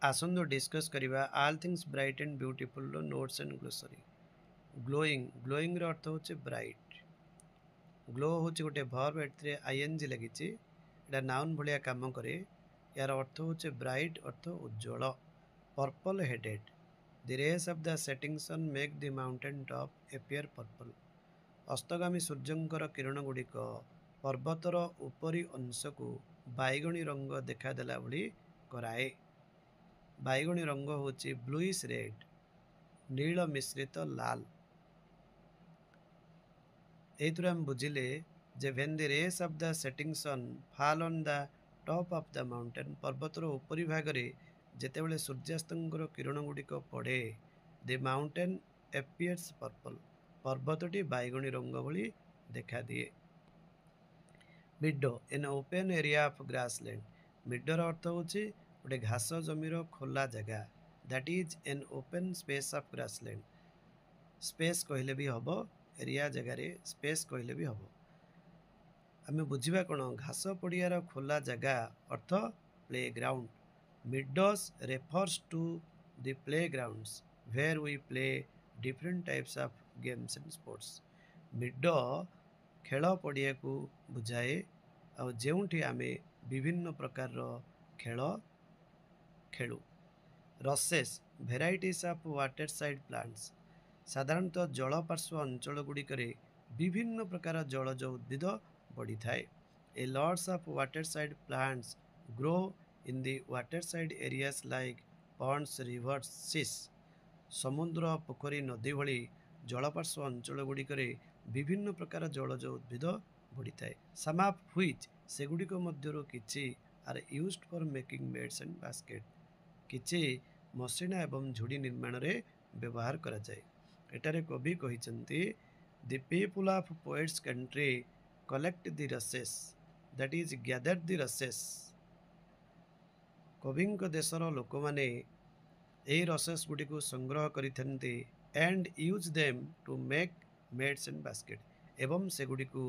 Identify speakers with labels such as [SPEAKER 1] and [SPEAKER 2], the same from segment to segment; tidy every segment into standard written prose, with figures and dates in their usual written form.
[SPEAKER 1] आसंदो discuss करिबा all things bright and beautiful रो notes and glossary. Glowing glowing रो अर्थ होचे ब्राइट। ग्लो होचे गोटे वर्ब एतरे आईएनजी लगिछि एटा नाउन भलिया काम करे। यार अर्थ होचे ब्राइट अर्थ उज्जवल। Purple headed the rays of the setting sun make the mountain top appear purple. अस्तगामी सूर्यंकर किरण गुड़िक पर्वतर उपरी अंश को बैगणी रंग देखादेला भली कराए। बैगणी रंग होची ब्लूइश रेड नील मिश्रित लाल। एथुर हम बुझिले जे when the rays of the setting sun fall on the top of the mountain पर्वतर उपरी भाग रे जेतेबेले सूर्यास्तंकर किरण गुड़िक पड़े द माउंटेन एपियर्स पर्पल पर्वतटी बैगणी रंग भली देखा दिए। Meadow an open area of grassland. मिडोर अर्थ होची गोटे घास जमीर खोला जगह that is an open space of grassland. Space कहले भी हबो एरिया जगह स्पेस कहले भी हबो। आमे बुझिबा कोन घास पड़ियार खोला जगह अर्थ playground. Meadows refers to the playgrounds where we play different types of games and sports. Meadow खेल पड़िया को बुझाए आ जेउठी आमे विभिन्न प्रकार खेल खेलु। Rushes varieties of water side plants. साधारणतः जलपार्श्व अंचल गुड़िक विभिन्न प्रकार जलज उद्भिद बढ़ी थाए। A lots of water side plants grow in the water side areas like ponds rivers seas. समुद्र पोखरी नदी भली जलपार्श्व अंचल गुड़िक विभिन्न प्रकार जलज उद्भिद बढ़ी थाए। सम ऑफ व्हिच सेगुड़िक मध्यरु किछि आर used for making beds and basket. किछि मसिना एवं झुड़ी निर्माण रे व्यवहार करा जाए। एटारे कवि कहिसंती the people of poets country collect the rushes that is gather the rushes. कविंक देशर लोक माने एही रसेस गुडी को संग्रह करिथंती and use them to make mats and basket एवं सेगुडी को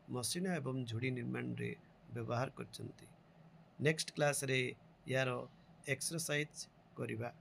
[SPEAKER 1] मसिना एवं झुड़ी निर्माण रे व्यवहार करचंती। नेक्स्ट क्लास रे यार एक्सरसाइज करिबा।